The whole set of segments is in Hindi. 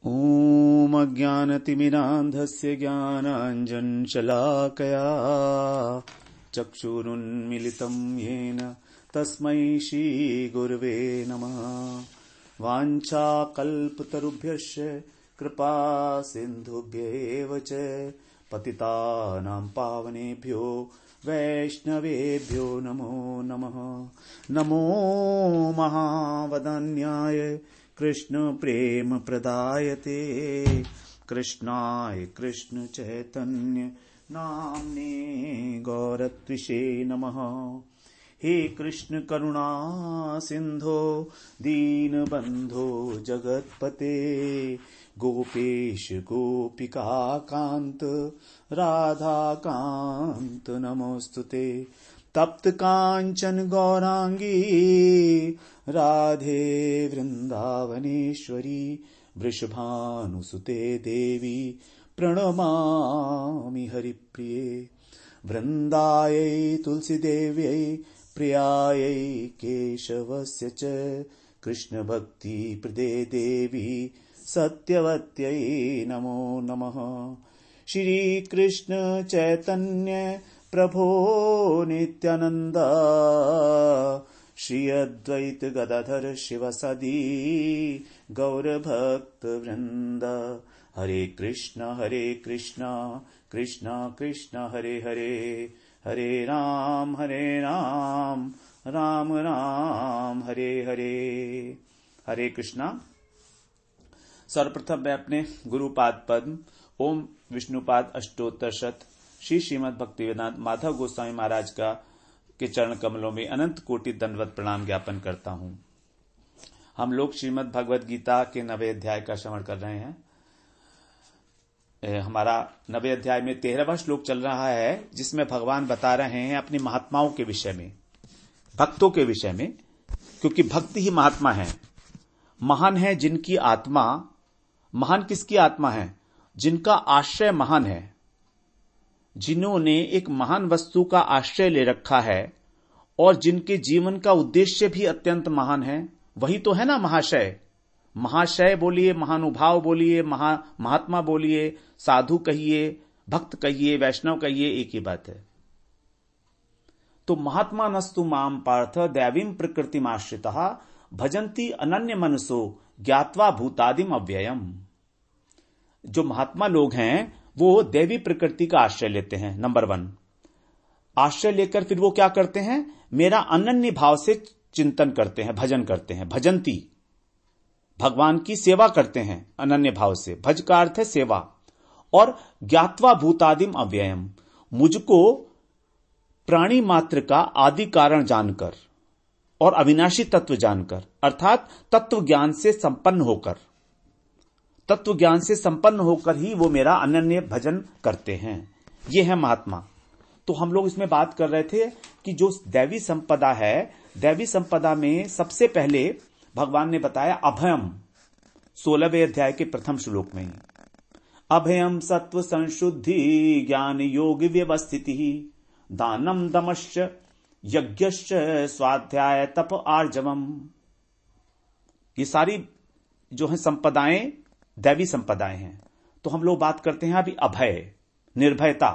ॐ अज्ञानतिमिरान्धस्य ज्ञानाञ्जनशलाकया चक्षुरुन्मिलितं येन तस्मै श्रीगुरवे नमः। वाञ्छाकल्पतरुभ्यश्च कृपा सिन्धुभ्येव च पतितानां पावनेभ्यो वैष्णवेभ्यो नमो नमः। नमो महावदन्याय कृष्ण प्रेम प्रदायते कृष्णाय कृष्ण चैतन्य नाम्ने गौरत्विषे नमः। हे कृष्ण करुणा सिंधो दीनबंधो जगत्पते गोपेश गोपिका कांत राधा कांत नमोस्तुते। तप्त कांचन गौरांगी राधे वृंदावनेश्वरी वृषभानुसुते देवी प्रणमामि हरिप्रिये। वृंदायै तुलसीदेव्यै प्रियायै केशवस्य च कृष्ण भक्ति प्रदे देवी सत्यवत्यै नमो नमः। श्री कृष्ण चैतन्य प्रभो नित्यानंद श्री अद्वैत गदाधर शिवसदी गौरभक्त वृंद। हरे कृष्ण कृष्ण कृष्ण हरे हरे, हरे राम राम राम हरे हरे। हरे कृष्णा। सर्वप्रथम मैं अपने गुरुपाद पद्म ओम विष्णुपाद अष्टोत्तर शत श्री श्रीमद् भक्तिवेदांत माधव गोस्वामी महाराज का के चरण कमलों में अनंत कोटि दंडवत प्रणाम ज्ञापन करता हूं। हम लोग श्रीमद् भगवद गीता के 9वें अध्याय का श्रवण कर रहे हैं। हमारा 9वें अध्याय में 13वां श्लोक चल रहा है, जिसमें भगवान बता रहे हैं अपनी महात्माओं के विषय में, भक्तों के विषय में, क्योंकि भक्ति ही महात्मा है। महान है जिनकी आत्मा, महान किसकी आत्मा है? जिनका आश्रय महान है, जिन्होंने एक महान वस्तु का आश्रय ले रखा है और जिनके जीवन का उद्देश्य भी अत्यंत महान है। वही तो है ना महाशय। महाशय बोलिए, महानुभाव बोलिए, महात्मा बोलिए, साधु कहिए, भक्त कहिए, वैष्णव कहिए, एक ही बात है। तो महात्मा नस्तु माम पार्थ दैवीं प्रकृतिमाश्रितः भजन्ति अनन्य मनसो ज्ञात्वा भूतादिम अव्ययम। जो महात्मा लोग हैं वो दैवी प्रकृति का आश्रय लेते हैं। नंबर 1, आश्रय लेकर फिर वो क्या करते हैं? मेरा अनन्य भाव से चिंतन करते हैं, भजन करते हैं। भजंती, भगवान की सेवा करते हैं अनन्य भाव से। भज का अर्थ है सेवा। और ज्ञात्वा भूतादिम अव्ययम, मुझको प्राणी मात्र का आदि कारण जानकर और अविनाशी तत्व जानकर, अर्थात तत्व ज्ञान से संपन्न होकर, तत्व ज्ञान से संपन्न होकर ही वो मेरा अनन्य भजन करते हैं। ये है महात्मा। तो हम लोग इसमें बात कर रहे थे कि जो दैवी संपदा है, दैवी संपदा में सबसे पहले भगवान ने बताया अभयम, 16वें अध्याय के प्रथम श्लोक में। अभयम सत्व संशुद्धि ज्ञान योग व्यवस्थिति दानम दमश्च यज्ञश्च स्वाध्याय तप आर्जवम। ये सारी जो है संपदाएं दैवी संपदाएं हैं। तो हम लोग बात करते हैं अभी अभय, निर्भयता,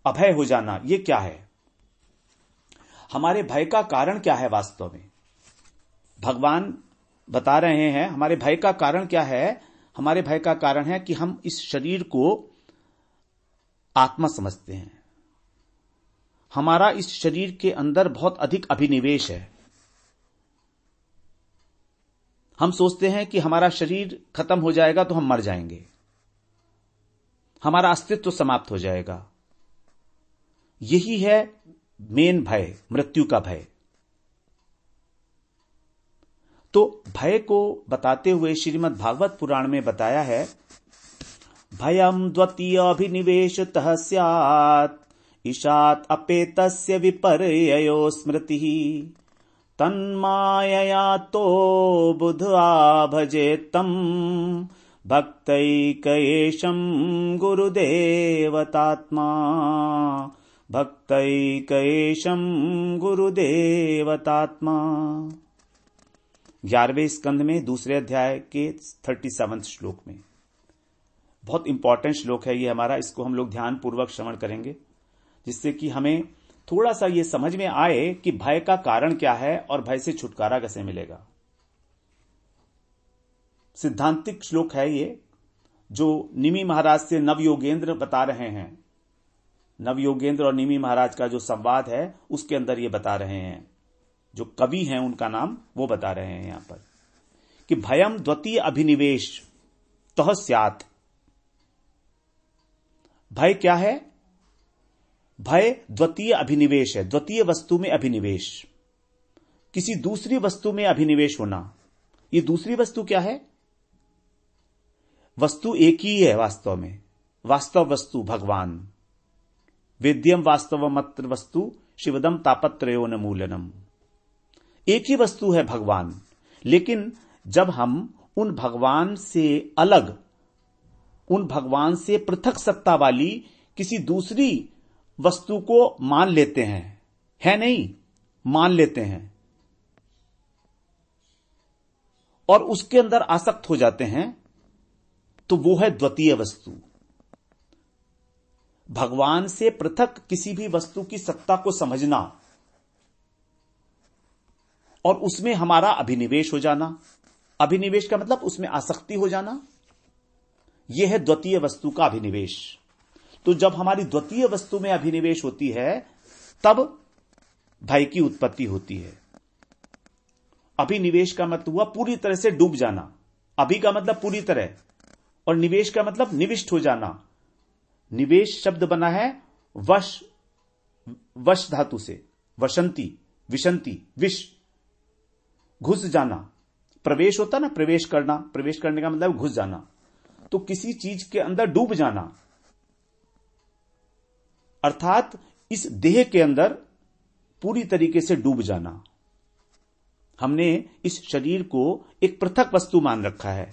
अभय हो जाना। ये क्या है? हमारे भय का कारण क्या है? वास्तव में भगवान बता रहे हैं हमारे भय का कारण क्या है। हमारे भय का कारण है कि हम इस शरीर को आत्मा समझते हैं। हमारा इस शरीर के अंदर बहुत अधिक अभिनिवेश है। हम सोचते हैं कि हमारा शरीर खत्म हो जाएगा तो हम मर जाएंगे, हमारा अस्तित्व समाप्त हो जाएगा। यही है मेन भय, मृत्यु का भय। तो भय को बताते हुए श्रीमद् भागवत पुराण में बताया है, भयम द्वितीय अभिनिवेशतः स्यात् ईशात् अपेतस्य विपर्ययो स्मृतिः तन्मायया तो बुधा भजेत्तम भक्तैकयेशं गुरुदेवतात्मा भक्तैकयेशं गुरुदेवतात्मा। 11वें स्कंद में दूसरे अध्याय के 37वें श्लोक में। बहुत इंपॉर्टेंट श्लोक है ये हमारा, इसको हम लोग ध्यान पूर्वक श्रवण करेंगे, जिससे कि हमें थोड़ा सा ये समझ में आए कि भय का कारण क्या है और भय से छुटकारा कैसे मिलेगा। सिद्धांतिक श्लोक है ये, जो निमि महाराज से नवयोगेंद्र बता रहे हैं। नवयोगेंद्र और निमि महाराज का जो संवाद है उसके अंदर ये बता रहे हैं, जो कवि हैं उनका नाम वो बता रहे हैं यहां पर, कि भयम द्वितीय अभिनिवेश तह स्यात्। भय क्या है? भय द्वितीय अभिनिवेश है, द्वितीय वस्तु में अभिनिवेश, किसी दूसरी वस्तु में अभिनिवेश होना। ये दूसरी वस्तु क्या है? वस्तु एक ही है वास्तव में, वास्तव वस्तु भगवान। वेद्यम वास्तवमत्र वस्तु शिवदम तापत्रयोन मूलनम। एक ही वस्तु है भगवान, लेकिन जब हम उन भगवान से अलग, उन भगवान से पृथक सत्ता वाली किसी दूसरी वस्तु को मान लेते हैं, है नहीं, मान लेते हैं और उसके अंदर आसक्त हो जाते हैं, तो वो है द्वितीय वस्तु। भगवान से पृथक किसी भी वस्तु की सत्ता को समझना और उसमें हमारा अभिनिवेश हो जाना। अभिनिवेश का मतलब उसमें आसक्ति हो जाना, यह है द्वितीय वस्तु का अभिनिवेश। तो जब हमारी द्वितीय वस्तु में अभिनिवेश होती है तब भय की उत्पत्ति होती है। अभिनिवेश का मतलब हुआ पूरी तरह से डूब जाना। अभि का मतलब पूरी तरह और निवेश का मतलब निविष्ट हो जाना। निवेश शब्द बना है वश, वश धातु से, वशंती, विशंती, विष, घुस जाना। प्रवेश होता ना, प्रवेश करना, प्रवेश करने का मतलब घुस जाना। तो किसी चीज के अंदर डूब जाना, अर्थात इस देह के अंदर पूरी तरीके से डूब जाना। हमने इस शरीर को एक पृथक वस्तु मान रखा है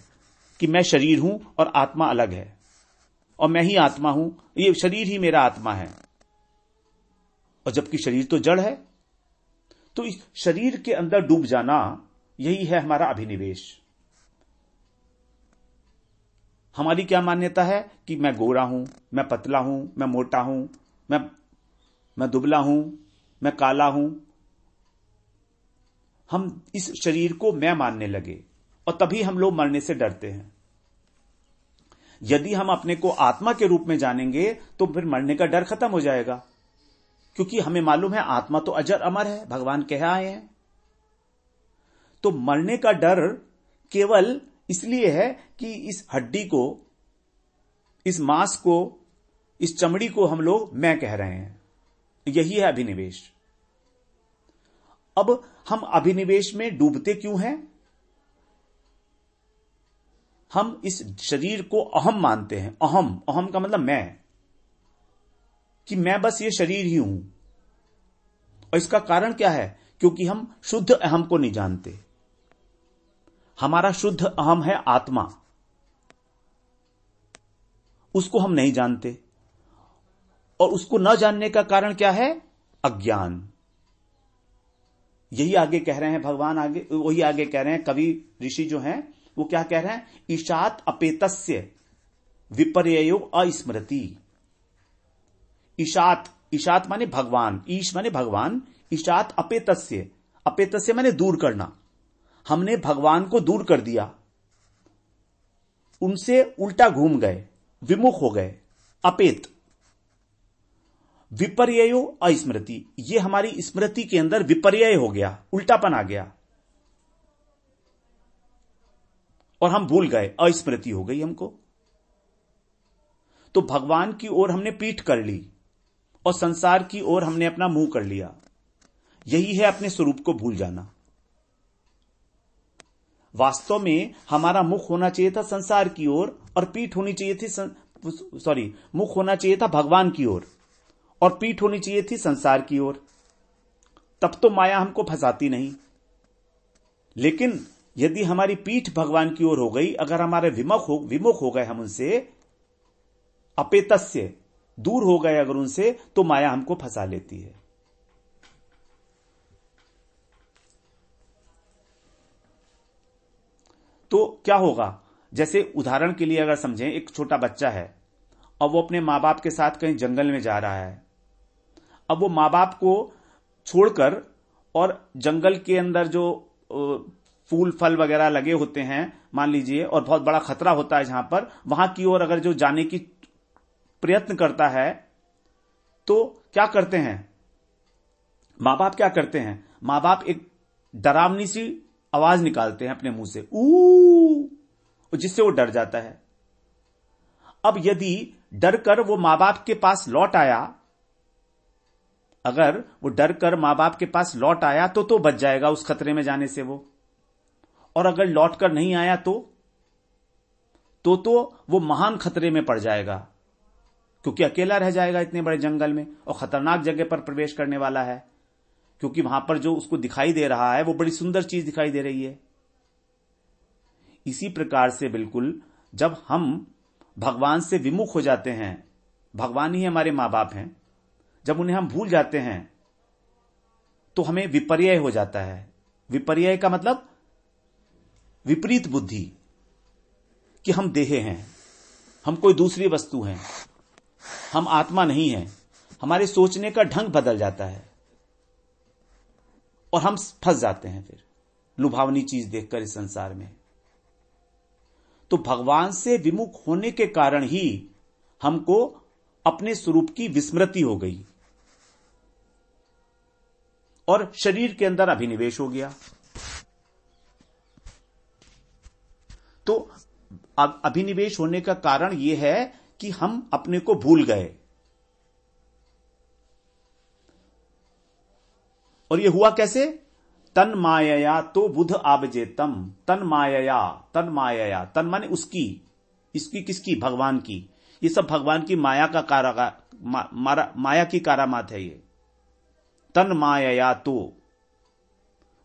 कि मैं शरीर हूं और आत्मा अलग है और मैं ही आत्मा हूं, ये शरीर ही मेरा आत्मा है, और जबकि शरीर तो जड़ है। तो इस शरीर के अंदर डूब जाना, यही है हमारा अभिनिवेश। हमारी क्या मान्यता है कि मैं गोरा हूं, मैं पतला हूं, मैं मोटा हूं, मैं दुबला हूं, मैं काला हूं। हम इस शरीर को मैं मानने लगे और तभी हम लोग मरने से डरते हैं। यदि हम अपने को आत्मा के रूप में जानेंगे तो फिर मरने का डर खत्म हो जाएगा, क्योंकि हमें मालूम है आत्मा तो अजर अमर है, भगवान कह आए हैं। तो मरने का डर केवल इसलिए है कि इस हड्डी को, इस मांस को, इस चमड़ी को हम लोग मैं कह रहे हैं। यही है अभिनिवेश। अब हम अभिनिवेश में डूबते क्यों हैं? हम इस शरीर को अहम मानते हैं। अहम, अहम का मतलब मैं, कि मैं बस ये शरीर ही हूं। और इसका कारण क्या है? क्योंकि हम शुद्ध अहम को नहीं जानते। हमारा शुद्ध अहम है आत्मा, उसको हम नहीं जानते। और उसको न जानने का कारण क्या है? अज्ञान। यही आगे कह रहे हैं भगवान, आगे वही आगे कह रहे हैं कवि ऋषि जो हैं, वो क्या कह रहे हैं? ईशात अपेतस्य विपर्ययो अस्मृति। ईशात, ईशात माने भगवान, ईश माने भगवान, ईशात अपेतस्य, अपेतस्य माने दूर करना। हमने भगवान को दूर कर दिया, उनसे उल्टा घूम गए, विमुख हो गए। अपेत, विपर्ययो अस्मृति, ये हमारी स्मृति के अंदर विपर्यय हो गया, उल्टापन आ गया और हम भूल गए, अस्मृति हो गई हमको। तो भगवान की ओर हमने पीठ कर ली और संसार की ओर हमने अपना मुंह कर लिया। यही है अपने स्वरूप को भूल जाना। वास्तव में हमारा मुख होना चाहिए था संसार की ओर और पीठ होनी चाहिए थी, मुख होना चाहिए था भगवान की ओर और पीठ होनी चाहिए थी संसार की ओर। तब तो माया हमको फंसाती नहीं। लेकिन यदि हमारी पीठ भगवान की ओर हो गई, अगर हमारे विमुख हो गए हम उनसे, अपेतस्य, दूर हो गए अगर उनसे, तो माया हमको फंसा लेती है। तो क्या होगा? जैसे उदाहरण के लिए अगर समझें, एक छोटा बच्चा है और वो अपने माँ बाप के साथ कहीं जंगल में जा रहा है। अब वो माँ बाप को छोड़कर और जंगल के अंदर जो फूल फल वगैरह लगे होते हैं मान लीजिए, और बहुत बड़ा खतरा होता है जहां पर, वहां की ओर अगर जो जाने की प्रयत्न करता है तो क्या करते हैं माँ बाप? क्या करते हैं माँ बाप? एक डरावनी सी आवाज निकालते हैं अपने मुंह से, जिससे वो डर जाता है। अब यदि डर कर वो माँ बाप के पास लौट आया, अगर वो डर कर माँ बाप के पास लौट आया तो बच जाएगा उस खतरे में जाने से वो। और अगर लौट कर नहीं आया तो वो महान खतरे में पड़ जाएगा, क्योंकि अकेला रह जाएगा इतने बड़े जंगल में और खतरनाक जगह पर प्रवेश करने वाला है, क्योंकि वहां पर जो उसको दिखाई दे रहा है वो बड़ी सुंदर चीज दिखाई दे रही है। इसी प्रकार से बिल्कुल जब हम भगवान से विमुख हो जाते हैं, भगवान ही हमारे मां बाप हैं, जब उन्हें हम भूल जाते हैं तो हमें विपर्यय हो जाता है। विपर्यय का मतलब विपरीत बुद्धि, कि हम देह हैं, हम कोई दूसरी वस्तु हैं, हम आत्मा नहीं हैं। हमारे सोचने का ढंग बदल जाता है और हम फंस जाते हैं फिर लुभावनी चीज देखकर इस संसार में। तो भगवान से विमुख होने के कारण ही हमको अपने स्वरूप की विस्मृति हो गई और शरीर के अंदर अभिनिवेश हो गया। तो अब अभिनिवेश होने का कारण यह है कि हम अपने को भूल गए। और यह हुआ कैसे? तन मायया तो बुध आबजेतम। तन मायया, तन मायया, तन माने उसकी, इसकी किसकी? भगवान की। ये सब भगवान की माया का माया की कारामात है ये। तन मायया तो,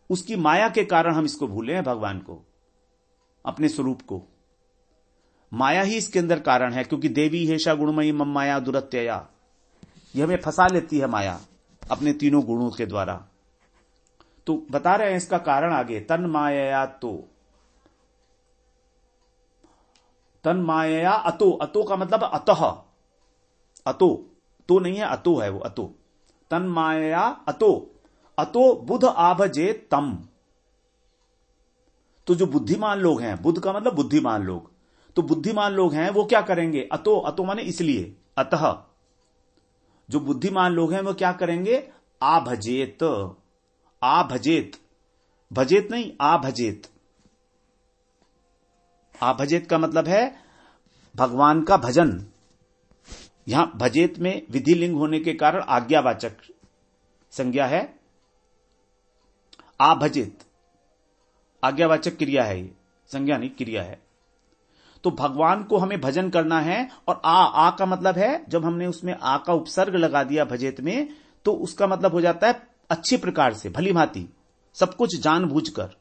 उसकी माया के कारण हम इसको भूले हैं, भगवान को, अपने स्वरूप को। माया ही इसके अंदर कारण है, क्योंकि देवी हेषा गुणमयी मम माया दुरत्यया, यह हमें फंसा लेती है माया अपने तीनों गुणों के द्वारा। तो बता रहे हैं इसका कारण आगे। तन मायया तो, तन मायया अतो, अतो का मतलब अतः, अतो तो नहीं है, अतो है वो, अतो। तन मायया अतो, अतो बुध आभजे तम। तो जो बुद्धिमान लोग हैं, बुद्ध का मतलब बुद्धिमान लोग, तो बुद्धिमान लोग हैं वो क्या करेंगे? अतो, अतो माने इसलिए, अतः जो बुद्धिमान लोग हैं वो क्या करेंगे? आभजेत, आभजेत, भजेत नहीं, आभजेत। आभजेत का मतलब है भगवान का भजन। यहां भजेत में विधि लिंग होने के कारण आज्ञावाचक संज्ञा है। आभजेत आज्ञावाचक क्रिया है, ये संज्ञा नहीं, क्रिया है। तो भगवान को हमें भजन करना है। और आ का मतलब है, जब हमने उसमें आ का उपसर्ग लगा दिया भजेत में, तो उसका मतलब हो जाता है अच्छी प्रकार से, भली भांति, सब कुछ जानबूझकर,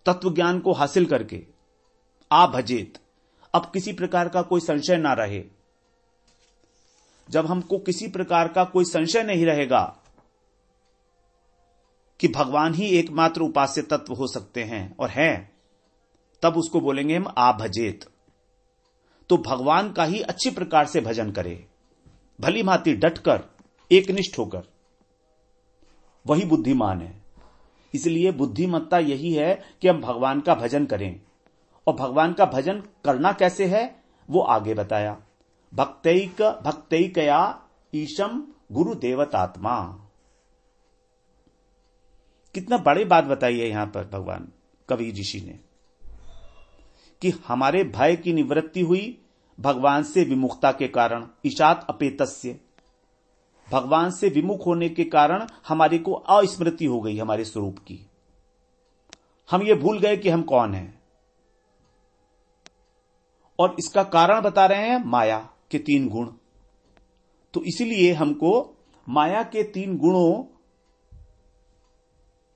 तत्व ज्ञान को हासिल करके। आ भजेत, अब किसी प्रकार का कोई संशय ना रहे। जब हमको किसी प्रकार का कोई संशय नहीं रहेगा कि भगवान ही एकमात्र उपास्य तत्व हो सकते हैं और हैं, तब उसको बोलेंगे हम आभजेत। तो भगवान का ही अच्छी प्रकार से भजन करे, भली भांति डटकर, एकनिष्ठ होकर, वही बुद्धिमान है। इसलिए बुद्धिमत्ता यही है कि हम भगवान का भजन करें। और भगवान का भजन करना कैसे है वो आगे बताया। भक्तैकया ईशम गुरु देवतात्मा। कितना बड़ी बात बताई है यहां पर भगवान कवि ऋषि ने, कि हमारे भय की निवृत्ति हुई भगवान से विमुखता के कारण। ईशात अपेतस्य, भगवान से विमुख होने के कारण हमारी को अस्मृति हो गई हमारे स्वरूप की। हम ये भूल गए कि हम कौन हैं। और इसका कारण बता रहे हैं माया के 3 गुण। तो इसीलिए हमको माया के 3 गुणों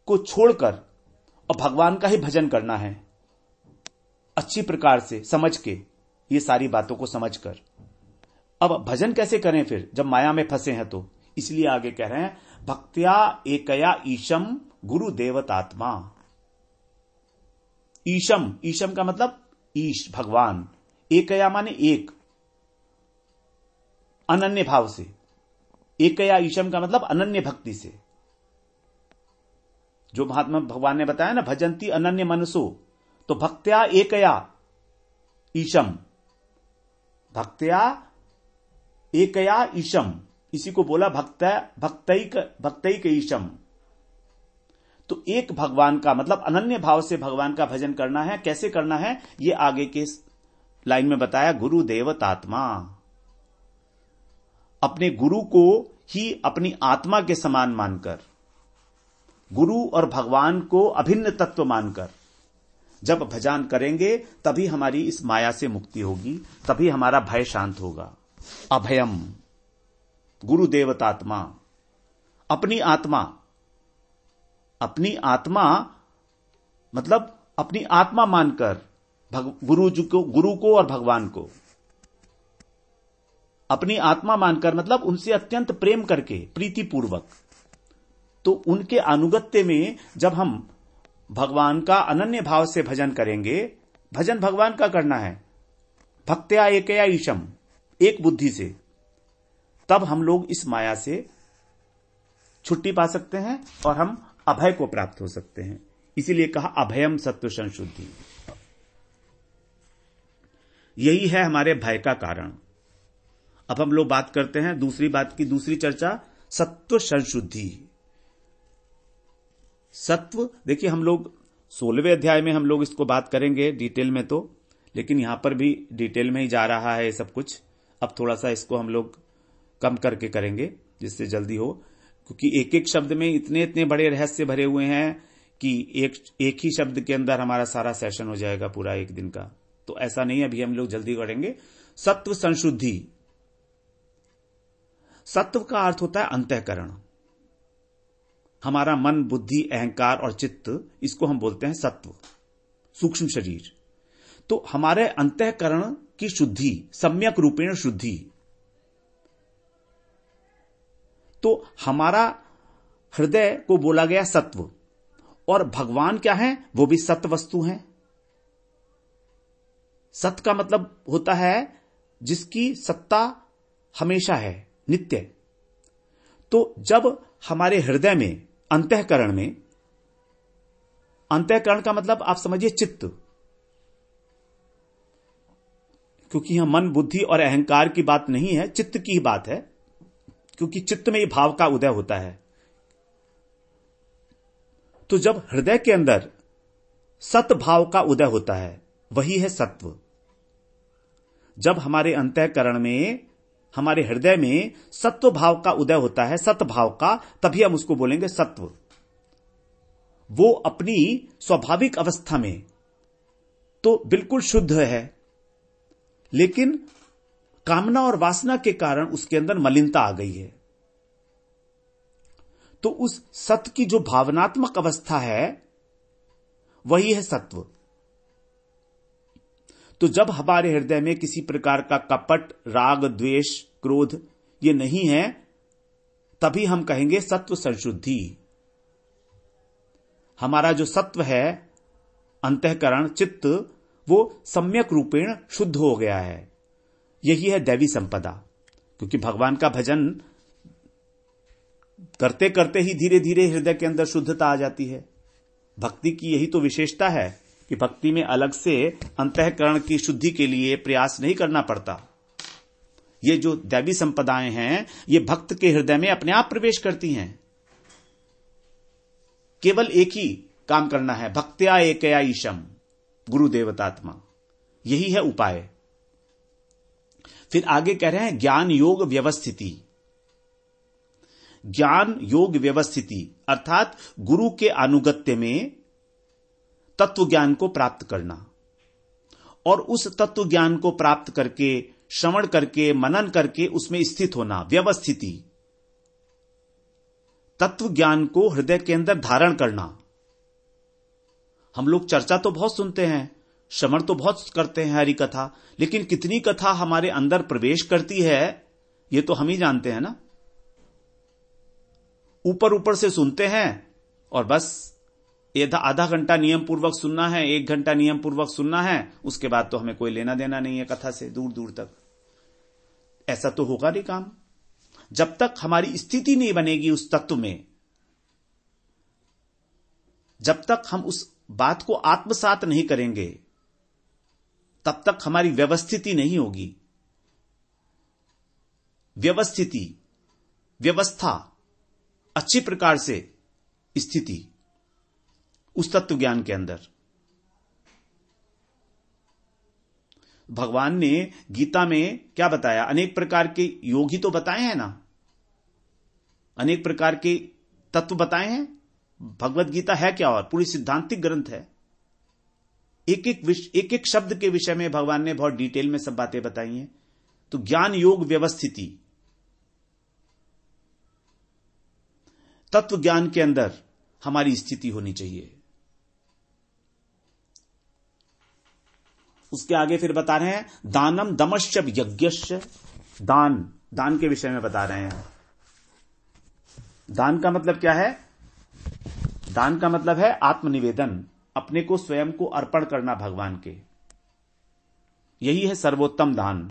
को छोड़कर और भगवान का ही भजन करना है, अच्छी प्रकार से समझ के, ये सारी बातों को समझकर। अब भजन कैसे करें फिर जब माया में फंसे हैं? तो इसलिए आगे कह रहे हैं भक्त्या एकया ईशम गुरु देवतात्मा। ईशम, ईशम का मतलब ईश, भगवान। एकया माने एक, अनन्य भाव से। एकया ईशम का मतलब अनन्य भक्ति से। जो महात्मा भगवान ने बताया ना, भजंती अनन्य मनसो, तो भक्त्या एकया ईशम, भक्त्या एकया ईशम, इसी को बोला भक्तैक ईशम। तो एक भगवान का मतलब अनन्य भाव से भगवान का भजन करना है। कैसे करना है ये आगे के लाइन में बताया। गुरुदेवतात्मा, अपने गुरु को ही अपनी आत्मा के समान मानकर, गुरु और भगवान को अभिन्न तत्व मानकर जब भजन करेंगे तभी हमारी इस माया से मुक्ति होगी, तभी हमारा भय शांत होगा। अभयम, गुरुदेवतात्मा, अपनी आत्मा, अपनी आत्मा मतलब अपनी आत्मा मानकर गुरु को और भगवान को अपनी आत्मा मानकर, मतलब उनसे अत्यंत प्रेम करके, प्रीतिपूर्वक। तो उनके अनुगत्य में जब हम भगवान का अनन्य भाव से भजन करेंगे, भजन भगवान का करना है, भक्त्या एकया ईशम, एक बुद्धि से, तब हम लोग इस माया से छुट्टी पा सकते हैं और हम अभय को प्राप्त हो सकते हैं। इसीलिए कहा अभयम सत्व संशुद्धि। यही है हमारे भय का कारण। अब हम लोग बात करते हैं दूसरी बात की, दूसरी चर्चा, सत्व संशुद्धि। सत्व, देखिए हम लोग 16वें अध्याय में हम लोग इसको बात करेंगे डिटेल में, तो लेकिन यहां पर भी डिटेल में ही जा रहा है सब कुछ। अब थोड़ा सा इसको हम लोग कम करके करेंगे जिससे जल्दी हो, क्योंकि एक एक शब्द में इतने इतने बड़े रहस्य भरे हुए हैं कि एक ही शब्द के अंदर हमारा सारा सेशन हो जाएगा पूरा एक दिन का। तो ऐसा नहीं, अभी हम लोग जल्दी करेंगे। सत्व संशुद्धि, सत्व का अर्थ होता है अंतःकरण। हमारा मन, बुद्धि, अहंकार और चित्त, इसको हम बोलते हैं सत्व, सूक्ष्म शरीर। तो हमारे अंतःकरण की शुद्धि, सम्यक रूपेण शुद्धि। तो हमारा हृदय को बोला गया सत्व, और भगवान क्या है, वो भी सत्व वस्तु हैं। सत्य का मतलब होता है जिसकी सत्ता हमेशा है, नित्य। तो जब हमारे हृदय में, अंतःकरण में, अंतःकरण का मतलब आप समझिए चित्त, क्योंकि यहां मन, बुद्धि और अहंकार की बात नहीं है, चित्त की ही बात है, क्योंकि चित्त में ही भाव का उदय होता है। तो जब हृदय के अंदर सत भाव का उदय होता है, वही है सत्व। जब हमारे अंतःकरण में, हमारे हृदय में सत्व भाव का उदय होता है, सत भाव का, तभी हम उसको बोलेंगे सत्व। वो अपनी स्वाभाविक अवस्था में तो बिल्कुल शुद्ध है, लेकिन कामना और वासना के कारण उसके अंदर मलिनता आ गई है। तो उस सत्य की जो भावनात्मक अवस्था है, वही है सत्व। तो जब हमारे हृदय में किसी प्रकार का कपट, राग, द्वेष, क्रोध ये नहीं है, तभी हम कहेंगे सत्व संशुद्धि। हमारा जो सत्व है, अंतःकरण, चित्त, वो सम्यक रूपेण शुद्ध हो गया है। यही है दैवी संपदा। क्योंकि भगवान का भजन करते करते ही धीरे धीरे हृदय के अंदर शुद्धता आ जाती है। भक्ति की यही तो विशेषता है कि भक्ति में अलग से अंतःकरण की शुद्धि के लिए प्रयास नहीं करना पड़ता। ये जो दैवी संपदाएं हैं, ये भक्त के हृदय में अपने आप प्रवेश करती हैं। केवल एक ही काम करना है, भक्त्या एकया ईशम, गुरुदेवतात्मा। यही है उपाय। फिर आगे कह रहे हैं ज्ञान योग व्यवस्थिति। ज्ञान योग व्यवस्थिति अर्थात गुरु के अनुगत्य में तत्व ज्ञान को प्राप्त करना, और उस तत्व ज्ञान को प्राप्त करके, श्रवण करके, मनन करके उसमें स्थित होना, व्यवस्थिति। तत्व ज्ञान को हृदय के अंदर धारण करना। हम लोग चर्चा तो बहुत सुनते हैं, श्रवण तो बहुत करते हैं हरि कथा, लेकिन कितनी कथा हमारे अंदर प्रवेश करती है ये तो हम ही जानते हैं ना। ऊपर ऊपर से सुनते हैं और बस आधा घंटा नियम पूर्वक सुनना है, 1 घंटा नियम पूर्वक सुनना है, उसके बाद तो हमें कोई लेना देना नहीं है कथा से दूर दूर तक। ऐसा तो होगा नहीं काम। जब तक हमारी स्थिति नहीं बनेगी उस तत्व में, जब तक हम उस बात को आत्मसात नहीं करेंगे, तब तक हमारी व्यवस्थिति नहीं होगी। व्यवस्थिति, व्यवस्था, अच्छी प्रकार से स्थिति उस तत्व ज्ञान के अंदर। भगवान ने गीता में क्या बताया? अनेक प्रकार के योग ही तो बताए हैं ना, अनेक प्रकार के तत्व बताए हैं। भगवत गीता है क्या और पूरी सिद्धांतिक ग्रंथ है। एक एक शब्द के विषय में भगवान ने बहुत डिटेल में सब बातें बताई हैं। तो ज्ञान योग व्यवस्थिति, तत्व ज्ञान के अंदर हमारी स्थिति होनी चाहिए। उसके आगे फिर बता रहे हैं दानम दमश्च यज्ञश्च, दान के विषय में बता रहे हैं। दान का मतलब क्या है? दान का मतलब है आत्मनिवेदन, अपने को स्वयं को अर्पण करना भगवान के। यही है सर्वोत्तम दान।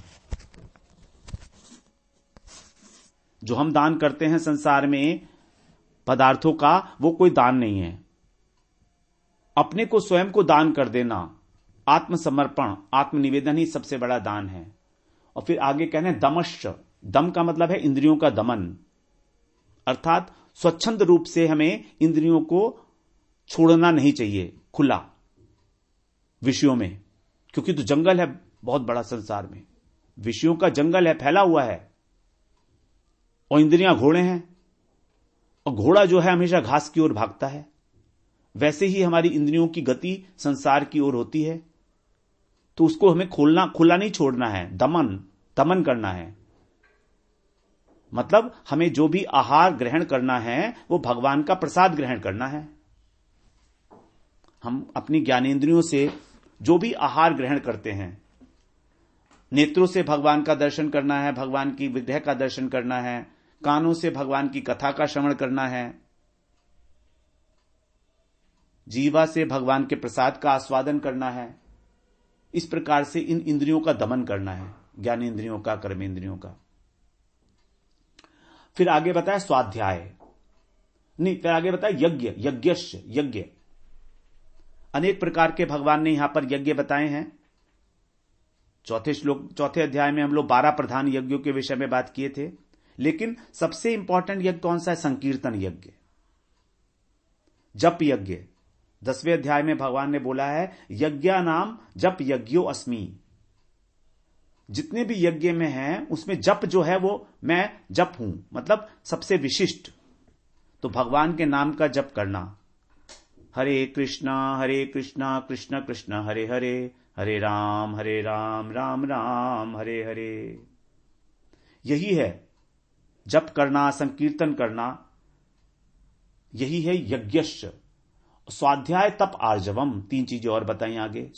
जो हम दान करते हैं संसार में पदार्थों का, वो कोई दान नहीं है। अपने को स्वयं को दान कर देना, आत्मसमर्पण, आत्मनिवेदन ही सबसे बड़ा दान है। और फिर आगे कहने हैं दमश्च, दम का मतलब है इंद्रियों का दमन, अर्थात स्वच्छंद रूप से हमें इंद्रियों को छोड़ना नहीं चाहिए खुला विषयों में, क्योंकि तो जंगल है बहुत बड़ा संसार में, विषयों का जंगल है, फैला हुआ है, और इंद्रियां घोड़े हैं, और घोड़ा जो है हमेशा घास की ओर भागता है। वैसे ही हमारी इंद्रियों की गति संसार की ओर होती है। तो उसको हमें खुला नहीं छोड़ना है, दमन करना है। मतलब हमें जो भी आहार ग्रहण करना है वो भगवान का प्रसाद ग्रहण करना है। हम अपनी ज्ञानेंद्रियों से जो भी आहार ग्रहण करते हैं, नेत्रों से भगवान का दर्शन करना है, भगवान की विग्रह का दर्शन करना है, कानों से भगवान की कथा का श्रवण करना है, जीवा से भगवान के प्रसाद का आस्वादन करना है। इस प्रकार से इन इंद्रियों का दमन करना है, ज्ञानेंद्रियों का, कर्मेंद्रियों का। फिर आगे बताया स्वाध्याय, नहीं फिर आगे बताया यज्ञ। अनेक प्रकार के भगवान ने यहां पर यज्ञ बताए हैं। चौथे अध्याय में हम लोग 12 प्रधान यज्ञों के विषय में बात किए थे, लेकिन सबसे इंपॉर्टेंट यज्ञ कौन सा है? संकीर्तन यज्ञ, जप यज्ञ। 10वें अध्याय में भगवान ने बोला है यज्ञा नाम जप यज्ञो अस्मि। जितने भी यज्ञ में हैं उसमें जप जो है वो मैं जप हूं, मतलब सबसे विशिष्ट। तो भगवान के नाम का जप करना, हरे कृष्णा कृष्ण कृष्ण हरे हरे, हरे राम राम राम हरे हरे। यही है जप करना, संकीर्तन करना, यही है यज्ञश्च। स्वाध्याय तप आर्जवम, 3 चीजें और बताई आगे।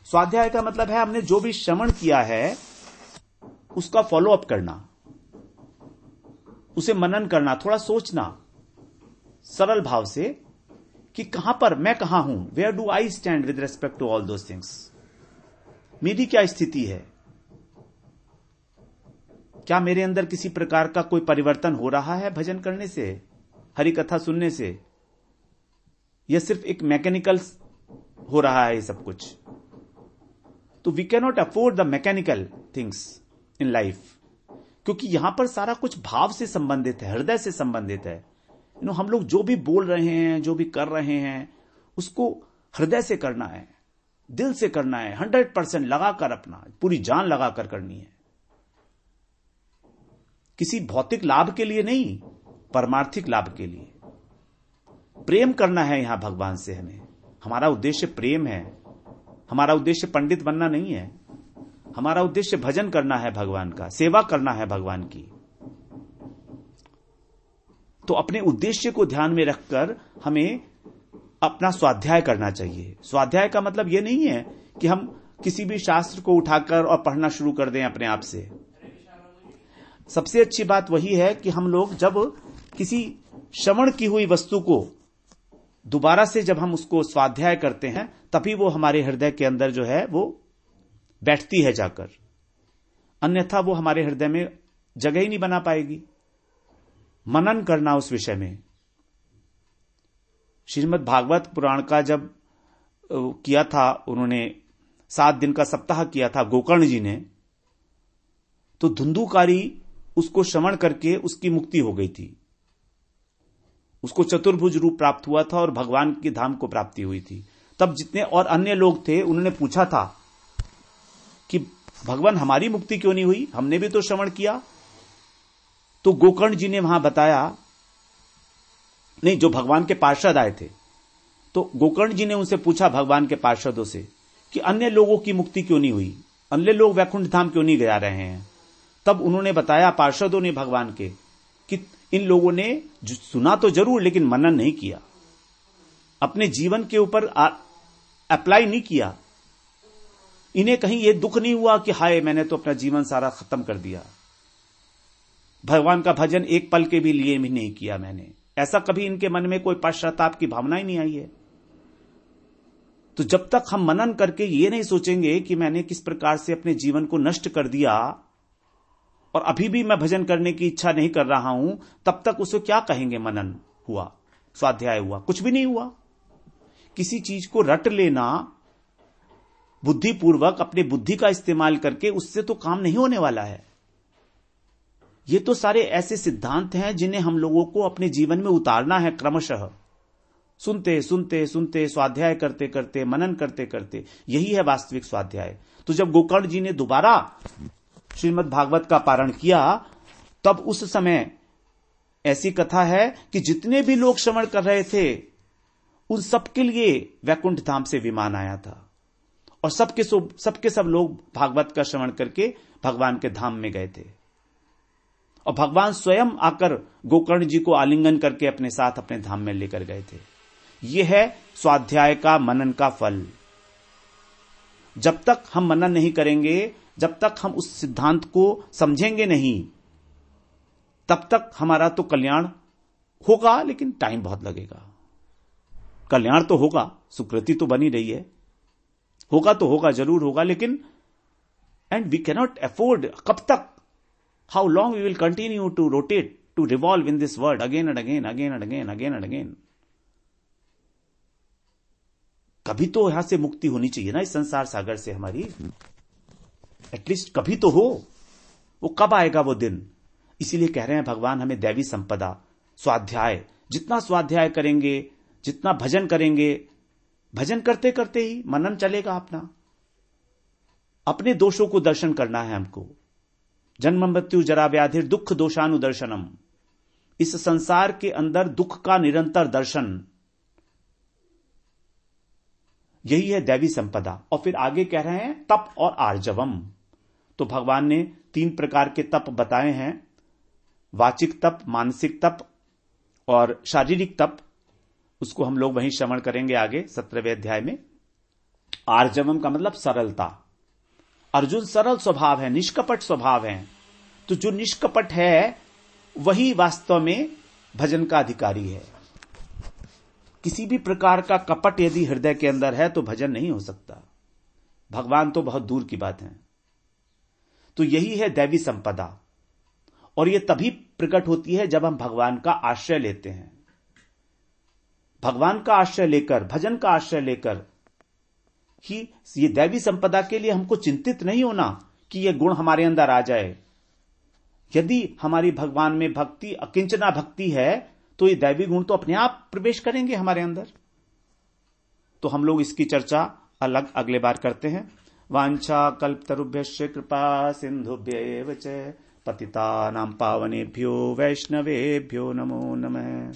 स्वाध्याय का मतलब है हमने जो भी श्रवण किया है उसका फॉलो अप करना, उसे मनन करना, थोड़ा सोचना सरल भाव से कि कहां पर मैं कहां हूं, where do I stand with respect to all those things. मेरी क्या स्थिति है, क्या मेरे अंदर किसी प्रकार का कोई परिवर्तन हो रहा है भजन करने से, हरि कथा सुनने से, यह सिर्फ एक मैकेनिकल हो रहा है ये सब कुछ। तो we can not afford the mechanical things in life, क्योंकि यहां पर सारा कुछ भाव से संबंधित है, हृदय से संबंधित है। हम लोग जो भी बोल रहे हैं, जो भी कर रहे हैं, उसको हृदय से करना है, दिल से करना है, 100% लगाकर, अपना पूरी जान लगाकर करनी है। किसी भौतिक लाभ के लिए नहीं, परमार्थिक लाभ के लिए। प्रेम करना है यहां भगवान से हमें। हमारा उद्देश्य प्रेम है, हमारा उद्देश्य पंडित बनना नहीं है। हमारा उद्देश्य भजन करना है भगवान का, सेवा करना है भगवान की। तो अपने उद्देश्य को ध्यान में रखकर हमें अपना स्वाध्याय करना चाहिए। स्वाध्याय का मतलब यह नहीं है कि हम किसी भी शास्त्र को उठाकर और पढ़ना शुरू कर दें अपने आप से। सबसे अच्छी बात वही है कि हम लोग जब किसी श्रवण की हुई वस्तु को दोबारा से जब हम उसको स्वाध्याय करते हैं तभी वो हमारे हृदय के अंदर जो है वो बैठती है जाकर, अन्यथा वो हमारे हृदय में जगह ही नहीं बना पाएगी। मनन करना उस विषय में। श्रीमद् भागवत पुराण का जब किया था, उन्होंने 7 दिन का सप्ताह किया था गोकर्ण जी ने, तो धुंधुकारी उसको श्रवण करके उसकी मुक्ति हो गई थी। उसको चतुर्भुज रूप प्राप्त हुआ था और भगवान की धाम को प्राप्ति हुई थी। तब जितने और अन्य लोग थे उन्होंने पूछा था कि भगवान हमारी मुक्ति क्यों नहीं हुई, हमने भी तो श्रवण किया। तो गोकर्ण जी ने वहां बताया, नहीं, जो भगवान के पार्षद आए थे, तो गोकर्ण जी ने उनसे पूछा भगवान के पार्षदों से कि अन्य लोगों की मुक्ति क्यों नहीं हुई, अन्य लोग वैकुंठ धाम क्यों नहीं जा रहे हैं। तब उन्होंने बताया, पार्षदों ने भगवान के, कि इन लोगों ने सुना तो जरूर लेकिन मनन नहीं किया, अपने जीवन के ऊपर अप्लाई नहीं किया। इन्हें कहीं यह दुख नहीं हुआ कि हाय मैंने तो अपना जीवन सारा खत्म कर दिया, भगवान का भजन एक पल के भी लिए भी नहीं किया मैंने, ऐसा कभी इनके मन में कोई पश्चाताप की भावना ही नहीं आई है। तो जब तक हम मनन करके ये नहीं सोचेंगे कि मैंने किस प्रकार से अपने जीवन को नष्ट कर दिया और अभी भी मैं भजन करने की इच्छा नहीं कर रहा हूं, तब तक उसे क्या कहेंगे मनन हुआ, स्वाध्याय हुआ? कुछ भी नहीं हुआ। किसी चीज को रट लेना बुद्धिपूर्वक, अपने बुद्धि का इस्तेमाल करके, उससे तो काम नहीं होने वाला है। ये तो सारे ऐसे सिद्धांत हैं जिन्हें हम लोगों को अपने जीवन में उतारना है क्रमशः, सुनते सुनते सुनते, स्वाध्याय करते करते, मनन करते करते। यही है वास्तविक स्वाध्याय। तो जब गोकर्ण जी ने दोबारा श्रीमद् भागवत का पारण किया, तब उस समय ऐसी कथा है कि जितने भी लोग श्रवण कर रहे थे उन सबके लिए वैकुंठ धाम से विमान आया था और सबके सब लोग भागवत का श्रवण करके भगवान के धाम में गए थे और भगवान स्वयं आकर गोकर्ण जी को आलिंगन करके अपने साथ अपने धाम में लेकर गए थे। यह है स्वाध्याय का, मनन का फल। जब तक हम मनन नहीं करेंगे, जब तक हम उस सिद्धांत को समझेंगे नहीं, तब तक हमारा तो कल्याण होगा, लेकिन टाइम बहुत लगेगा। कल्याण तो होगा, सुकृति तो बनी रही है, होगा तो होगा, जरूर होगा, लेकिन एंड वी कैनॉट अफोर्ड, कब तक, how long we will continue to rotate, to revolve in this world again and again, again and again, again and again. कभी तो यहां से मुक्ति होनी चाहिए ना, इस संसार सागर से हमारी, एटलीस्ट कभी तो हो। वो कब आएगा वो दिन? इसीलिए कह रहे हैं भगवान हमें दैवी संपदा, स्वाध्याय, जितना स्वाध्याय करेंगे, जितना भजन करेंगे, भजन करते करते ही मनन चलेगा अपना। अपने दोषों को दर्शन करना है हमको। जन्म मृत्यु जरा व्याधि दुख दोषानुदर्शनम, इस संसार के अंदर दुख का निरंतर दर्शन, यही है दैवी संपदा। और फिर आगे कह रहे हैं तप और आर्जवम। तो भगवान ने 3 प्रकार के तप बताए हैं, वाचिक तप, मानसिक तप और शारीरिक तप। उसको हम लोग वहीं श्रवण करेंगे आगे 17वें अध्याय में। आर्जवम का मतलब सरलता। अर्जुन सरल स्वभाव है, निष्कपट स्वभाव है। तो जो निष्कपट है वही वास्तव में भजन का अधिकारी है। किसी भी प्रकार का कपट यदि हृदय के अंदर है तो भजन नहीं हो सकता। भगवान तो बहुत दूर की बात है। तो यही है दैवी संपदा, और यह तभी प्रकट होती है जब हम भगवान का आश्रय लेते हैं। भगवान का आश्रय लेकर, भजन का आश्रय लेकर ही ये दैवी संपदा के लिए हमको चिंतित नहीं होना कि यह गुण हमारे अंदर आ जाए। यदि हमारी भगवान में भक्ति, अकिंचना भक्ति है, तो ये दैवी गुण तो अपने आप प्रवेश करेंगे हमारे अंदर। तो हम लोग इसकी चर्चा अलग अगले बार करते हैं। वांछा कल्पतरुभ्यश्च कृपा सिंधुभ्यैव च पतितानां पावनेभ्यो वैष्णवेभ्यो नमो नमः।